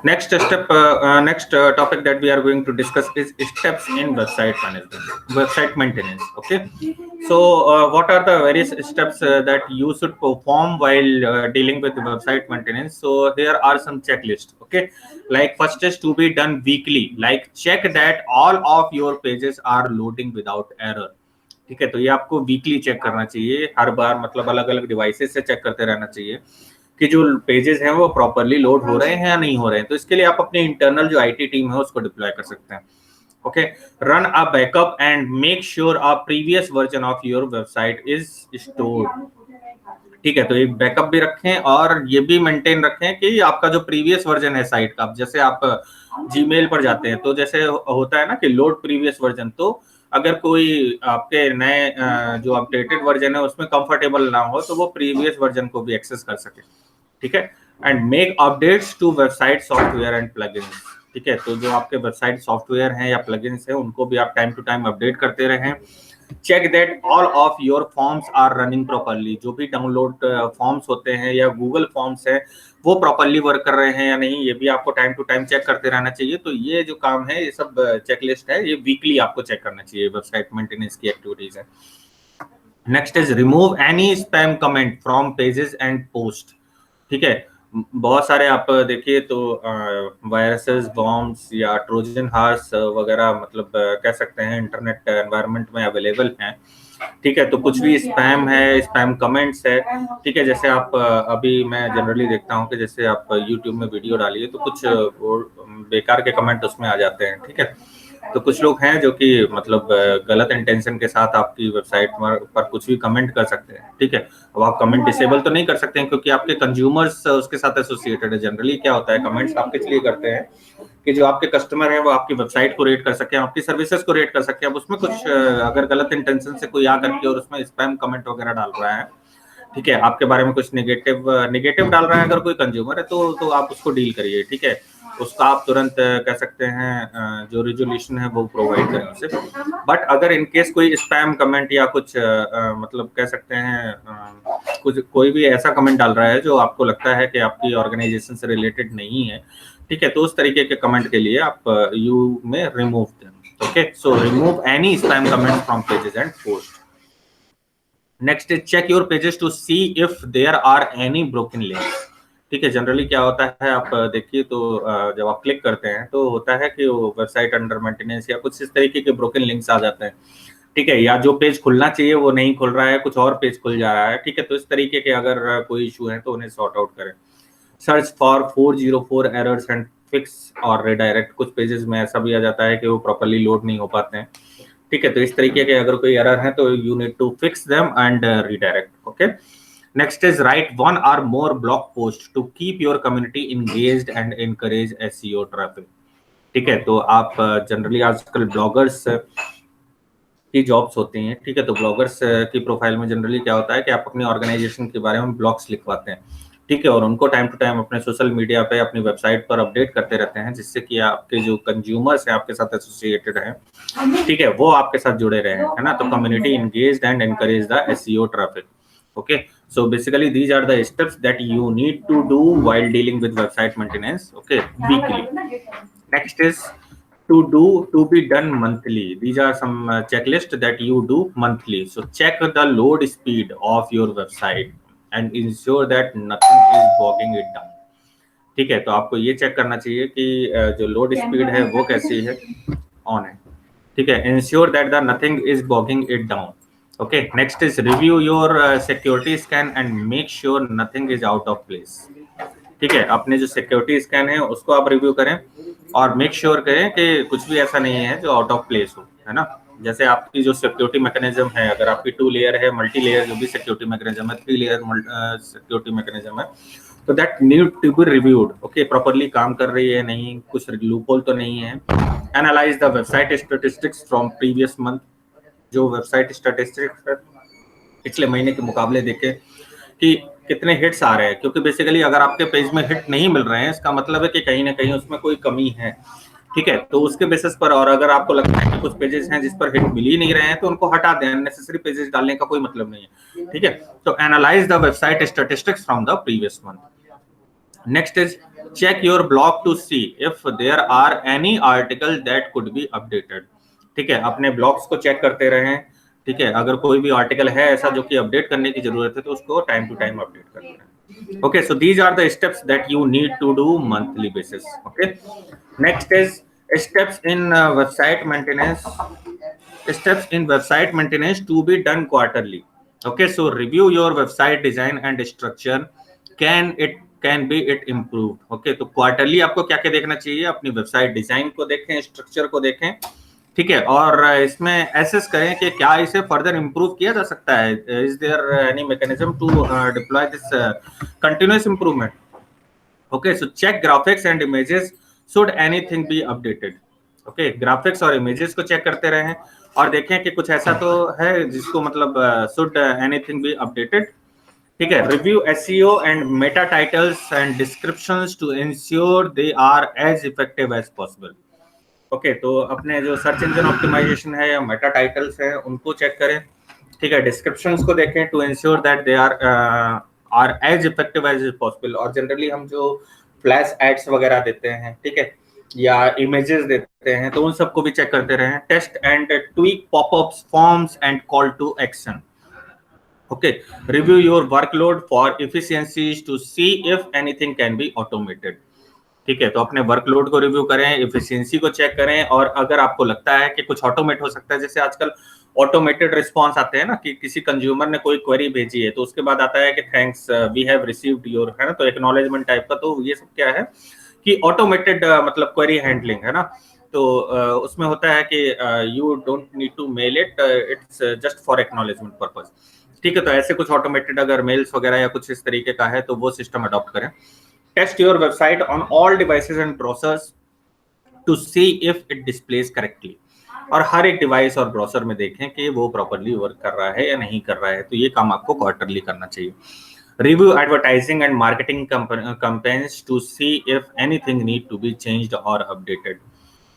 Next step, next topic that we are going to discuss is steps in website management, website maintenance. Okay, so what are the various steps that you should perform while dealing with website maintenance? So here are some checklists. Okay, like first is to be done weekly, like check that all of your pages are loading without error. ठीक है, तो ये आपको weekly check करना चाहिए, हर बार मतलब अलग अलग डिवाइसेस से चेक करते रहना चाहिए कि जो पेजेस हैं वो प्रॉपरली लोड हो रहे हैं या नहीं हो रहे हैं। तो इसके लिए आप अपनी इंटरनल जो आईटी टीम है उसको डिप्लॉय कर सकते हैं। Okay, run a backup and make sure a previous version of your website is stored. ठीक है, तो एक बैकअप भी रखें और ये भी मेंटेन रखें कि आपका जो प्रीवियस वर्जन है साइट का, जैसे आप जीमेल पर जाते हैं तो जैसे होता है ना कि लोड प्रीवियस वर्जन, तो अगर कोई आपके नए जो अपडेटेड वर्जन है उसमें कंफर्टेबल ना हो तो वो प्रीवियस वर्जन को भी एक्सेस कर सके। ठीक है, and make updates to website software and plugins. ठीक है, तो जो आपके वेबसाइट सॉफ्टवेयर हैं या प्लगइन्स हैं उनको भी आप टाइम टू टाइम अपडेट करते रहें। Check that all of your forms are running properly, जो भी डाउनलोड फॉर्म्स होते हैं या गूगल फॉर्म्स है वो प्रॉपरली वर्क कर रहे हैं या नहीं, ये भी आपको टाइम टू टाइम चेक करते रहना चाहिए। तो ये जो काम है, ये सब चेकलिस्ट है, ये वीकली आपको चेक करना चाहिए, वेबसाइट मेंटेनेंस की एक्टिविटीज है। Next is remove any spam comment from pages and post. ठीक है, बहुत सारे आप देखिए तो वायरसेस, बॉम्ब्स या ट्रोजन हार्स वगैरह मतलब कह सकते हैं इंटरनेट एनवायरनमेंट में अवेलेबल हैं। ठीक है, तो कुछ भी स्पैम है, स्पैम कमेंट्स है। ठीक है, जैसे आप अभी मैं जनरली देखता हूं कि जैसे आप यूट्यूब में वीडियो डालिए तो कुछ बेकार के कमेंट उसमें आ जाते हैं। ठीक है, तो कुछ लोग हैं जो कि मतलब गलत इंटेंशन के साथ आपकी वेबसाइट पर कुछ भी कमेंट कर सकते हैं। ठीक है, अब आप कमेंट डिसेबल तो नहीं कर सकते हैं क्योंकि आपके कंज्यूमर्स उसके साथ एसोसिएटेड है। जनरली क्या होता है, कमेंट्स आप किस लिए करते हैं कि जो आपके कस्टमर हैं वो आपकी वेबसाइट को रेट कर सके, आपकी सर्विसेज को रेट कर सके। अब उसमें कुछ अगर गलत इंटेंशन से कोई आ करके और उसमें स्पैम कमेंट वगैरह डाल रहा है, ठीक है, आपके बारे में कुछ नेगेटिव डाल रहा है अगर कोई कंज्यूमर है तो आप उसको डील करिए। ठीक है, उसका आप तुरंत कह सकते हैं जो रिजोल्यूशन है वो प्रोवाइड करें उसे। बट अगर इनकेस कोई स्पैम कमेंट या कुछ मतलब कह सकते हैं कुछ कोई भी ऐसा कमेंट डाल रहा है जो आपको लगता है कि आपकी ऑर्गेनाइजेशन से रिलेटेड नहीं है, ठीक है, तो उस तरीके के कमेंट के लिए आप यू में remove them. Okay, so remove any spam comment from pages and post. Next is check your pages to see if there are any broken links. ठीक है, जनरली क्या होता है, आप देखिए तो जब आप क्लिक करते हैं तो होता है कि वो वेबसाइट अंडर मेंटेनेंस या कुछ इस तरीके के ब्रोकन लिंक्स आ जाते हैं। ठीक है, या जो पेज खुलना चाहिए वो नहीं खुल रहा है, कुछ और पेज खुल जा रहा है। ठीक है, तो इस तरीके के अगर कोई इशू है तो उन्हें सॉर्ट आउट करें। Search for 404 errors and fix और रिडायरेक्ट। कुछ पेजेस में ऐसा भी आ जाता है कि वो प्रॉपर्ली लोड नहीं हो पाते हैं। ठीक है, तो इस तरीके के अगर कोई एरर है तो you need to fix them and redirect. Okay, next is right 1 or more blog post to keep your community engaged and encourage SEO traffic। ठीक है, तो आप जनरली आजकल ब्लॉगर्स की जॉब्स होती हैं। ठीक है, तो ब्लॉगर्स की प्रोफाइल में जनरली क्या होता है कि आप अपनी ऑर्गेनाइजेशन के बारे में ब्लॉग्स लिखवाते हैं। ठीक है, और उनको टाइम टू टाइम अपने सोशल मीडिया पे अपनी वेबसाइट पर अपडेट करते रहते हैं, जिससे कि आपके जो कंज्यूमर्स हैं आपके साथ एसोसिएटेड हैं, ठीक है, वो आपके साथ जुड़े रहे हैं, है ना। तो community engaged and encourage the SEO traffic. Okay, so basically these are the steps that you need to do while dealing with website maintenance, okay, weekly. Next is to be done monthly. These are some checklist that you do monthly. So check the load speed of your website and ensure that nothing is bogging it down। ठीक है, तो आपको ये check करना चाहिए कि जो load speed है वो कैसी है, ऑन है। ठीक है, ensure that the nothing is bogging it down। Okay, next is review your security scan and make sure nothing is out of place। ठीक है, अपने जो सिक्योरिटी स्कैन है उसको आप रिव्यू करें और मेक श्योर करें कि कुछ भी ऐसा नहीं है जो आउट ऑफ प्लेस हो, है ना। जैसे आपकी जो सिक्योरिटी मैकेनिज्म है, अगर आपकी 2 लेयर है, मल्टी लेयर जो भी सिक्योरिटी मैकेनिज्म है, 3 लेयर सिक्योरिटी मैकेनिज्म है, तो that need to be reviewed. Okay, properly काम कर रही है नहीं, कुछ लूपहोल तो नहीं है। Analyse the website statistics from previous month. जो वेबसाइट स्टैटिस्टिक्स है पिछले महीने के मुकाबले देखें कि कितने हिट्स आ रहे हैं, क्योंकि बेसिकली अगर आपके पेज में हिट नहीं मिल रहे हैं इसका मतलब है कि कहीं ना कहीं उसमें कोई कमी है। ठीक है, तो उसके बेसिस पर, और अगर आपको लगता है कि कुछ पेजेस हैं जिस पर हिट मिल ही नहीं रहे हैं तो उनको हटा दें, अननेसेसरी पेजेस डालने का कोई मतलब नहीं है। ठीक है, तो analyse the website statistics from the previous month. Next is check your blog to see if there are any article that could be updated. ठीक है, अपने ब्लॉग्स को चेक करते रहें। ठीक है, अगर कोई भी आर्टिकल है ऐसा जो कि अपडेट करने की जरूरत है तो उसको टाइम टू टाइम अपडेट करते रहें। Okay, so these are the steps that you need to do monthly basis. Okay, next is steps in website maintenance. Steps in website maintenance to be done quarterly. Okay, so review your website design and structure. Can be it improved. Okay, तो quarterly आपको क्या क्या देखना चाहिए, अपनी website design को देखें, structure को देखें। ठीक है, और इसमें एसेस करें कि क्या इसे फर्दर इंप्रूव किया जा सकता है। Is there any mechanism to deploy this continuous improvement. Okay, so check graphics and images, should anything be updated. Okay, graphics और इमेजेस को चेक करते रहें और देखें कि कुछ ऐसा तो है जिसको मतलब शुड एनीथिंग बी अपडेटेड। ठीक है, review SEO and meta titles and descriptions to ensure they are as effective as possible. Okay, तो अपने जो सर्च इंजन ऑप्टिमाइजेशन है या मेटा टाइटल्स है उनको चेक करें। ठीक है, डिस्क्रिप्शंस को देखें to ensure that they are as effective as possible. और जनरली हम जो फ्लैश एड्स वगैरह देते हैं, ठीक है, या इमेजेस देते हैं, तो उन सबको भी चेक करते रहें। Test and tweak popups, forms and call to action. Okay, review your workload for efficiencies to see if anything can be automated. ठीक है, तो अपने वर्कलोड को रिव्यू करें, एफिशिएंसी को चेक करें, और अगर आपको लगता है कि कुछ ऑटोमेट हो सकता है, जैसे आजकल ऑटोमेटेड रिस्पांस आते हैं ना, कि किसी कंज्यूमर ने कोई क्वेरी भेजी है तो उसके बाद आता है कि thanks we have received your, है ना, तो एक्नॉलेजमेंट टाइप का। तो ये सब क्या है कि ऑटोमेटेड मतलब क्वेरी हैंडलिंग है ना। तो उसमें होता है कि you don't need to mail it, it's just for acknowledgement purpose. ठीक है, तो ऐसे कुछ ऑटोमेटेड अगर मेल्स वगैरह या कुछ इस तरीके का है तो वो सिस्टम अडॉप्ट करें। Test your website on all devices and browsers to see if it displays correctly. और हर एक डिवाइस और ब्राउजर में देखें कि वो प्रॉपर्ली वर्क कर रहा है या नहीं कर रहा है। तो ये काम आपको क्वार्टरली करना चाहिए। Review advertising and marketing campaigns to see if anything need to be changed और अपडेटेड।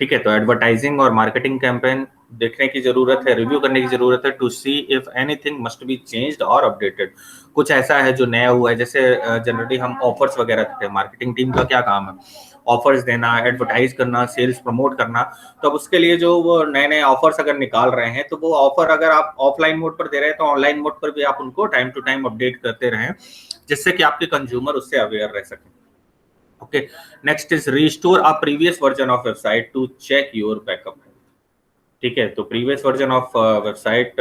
ठीक है, तो एडवर्टाइजिंग और मार्केटिंग कैंपेन देखने की जरूरत है, रिव्यू करने की जरूरत है to see if anything must be changed और अपडेटेड। कुछ ऐसा है जो नया हुआ है, जैसे जनरली हम ऑफर्स वगैरह देते हैं। मार्केटिंग टीम का क्या काम है, ऑफर्स देना, एडवर्टाइज करना, सेल्स प्रमोट करना। तो अब उसके लिए जो वो नए नए ऑफर्स अगर निकाल रहे हैं तो वो ऑफर अगर आप ऑफलाइन मोड पर दे रहे हैं तो ऑनलाइन मोड पर भी आप उनको टाइम टू टाइम अपडेट करते रहें, जिससे कि आपके कंज्यूमर उससे अवेयर रह सके। Okay, next is restore a previous version of website to check your backup। ठीक है, तो प्रीवियस वर्जन ऑफ वेबसाइट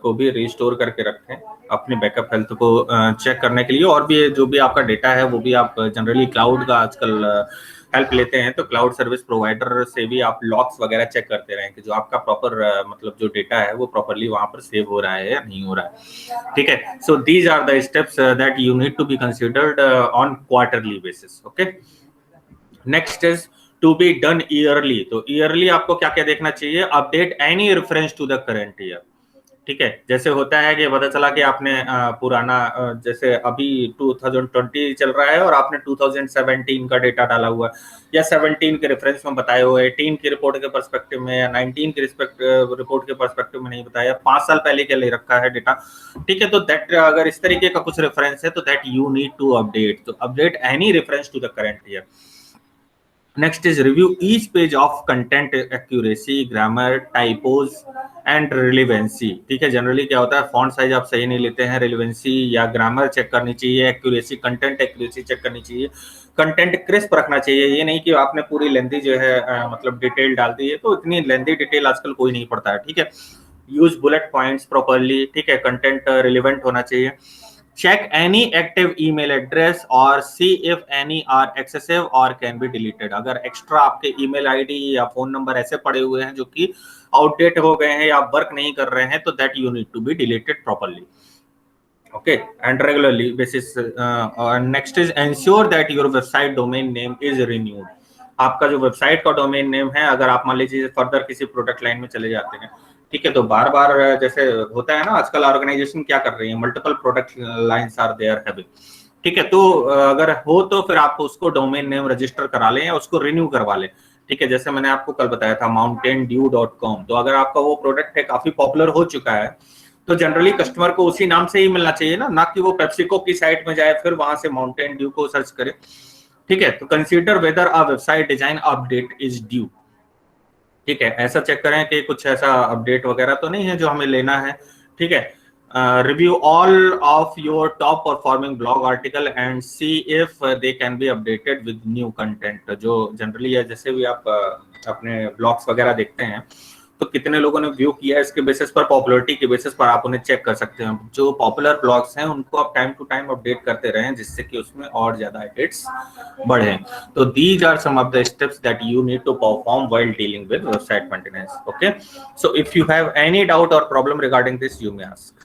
को भी रिस्टोर करके रखें अपने बैकअप हेल्थ को चेक करने के लिए। और भी जो भी आपका डेटा है वो भी आप जनरली क्लाउड का आजकल हेल्प लेते हैं, तो क्लाउड सर्विस प्रोवाइडर से भी आप लॉग्स वगैरह चेक करते रहें कि जो आपका प्रॉपर मतलब जो डेटा है वो प्रॉपरली वहां पर सेव हो रहा है या नहीं हो रहा है। ठीक है, so these are the steps that you need to be considered on quarterly basis. Okay, next is to be done yearly. तो ईयरली आपको क्या क्या देखना चाहिए, update any reference to the current year. ठीक है, जैसे होता है कि पता चला कि आपने पुराना जैसे अभी 2020 चल रहा है और आपने 2017 का डेटा डाला हुआ है, या 17 के रेफरेंस में बताए हुए, 18 की रिपोर्ट के पर्सपेक्टिव में, या 19 के रिपोर्ट के पर्सपेक्टिव में नहीं बताया, 5 साल पहले के लिए रखा है डेटा। ठीक है, तो दैट अगर इस तरीके का कुछ रेफरेंस है तो that you need to update. तो update any reference to the current year. Next is review each page of content accuracy, grammar, typos and relevancy। ठीक है, जनरली क्या होता है, फॉन्ट साइज आप सही नहीं लेते हैं, रिलेवेंसी या ग्रामर चेक करनी चाहिए, एक्यूरेसी, कंटेंट एक्यूरेसी चेक करनी चाहिए, कंटेंट क्रिस्प रखना चाहिए। ये नहीं कि आपने पूरी लेंथी जो है मतलब डिटेल डाल दी है, तो इतनी लेंथी डिटेल आजकल कोई नहीं पढ़ता है। ठीक है, यूज बुलेट पॉइंट्स प्रॉपरली। ठीक है, कंटेंट रिलेवेंट होना चाहिए। Check any active email address और see if any are excessive or can be deleted। अगर एक्स्ट्रा आपके ईमेल आईडी या फोन नंबर ऐसे पड़े हुए हैं जो कि आउटडेट हो गए हैं या वर्क नहीं कर रहे हैं, तो that you need to be deleted properly. Okay, and regularly basis. Next is ensure that your website domain name is renewed. आपका जो वेबसाइट का डोमेन नेम है, अगर आप मान लीजिए फर्दर किसी प्रोडक्ट लाइन में चले जाते हैं, ठीक है, तो बार बार जैसे होता है ना, आजकल ऑर्गेनाइजेशन क्या कर रही है, multiple product lines are there having. ठीक है, तो अगर हो तो फिर आप उसको डोमेन नेम रजिस्टर करा लें या उसको रिन्यू करवा लें। ठीक है, जैसे मैंने आपको कल बताया था mountaindew.com, तो अगर आपका वो प्रोडक्ट है काफी पॉपुलर हो चुका है तो जनरली कस्टमर को उसी नाम से ही मिलना चाहिए ना कि वो पेप्सिको की साइट में जाए फिर वहां से माउंटेन ड्यू को सर्च करे। ठीक है, तो consider weather a website design update is due. ठीक है, ऐसा चेक करें कि कुछ ऐसा अपडेट वगैरह तो नहीं है जो हमें लेना है। ठीक है, review all of your top performing blog article and see if they can be updated with new content. जो जनरली है, जैसे भी आप अपने ब्लॉग्स वगैरह देखते हैं तो कितने लोगों ने व्यू किया है, इसके बेसिस पर, पॉपुलरिटी के बेसिस पर आप उन्हें चेक कर सकते हैं। जो पॉपुलर ब्लॉग्स हैं उनको आप टाइम टू टाइम अपडेट करते रहें जिससे कि उसमें और ज्यादा हिट्स बढ़े। तो these are some of the steps that you need to perform while dealing with website maintenance. Okay, so if you have any doubt or problem regarding this, you may ask.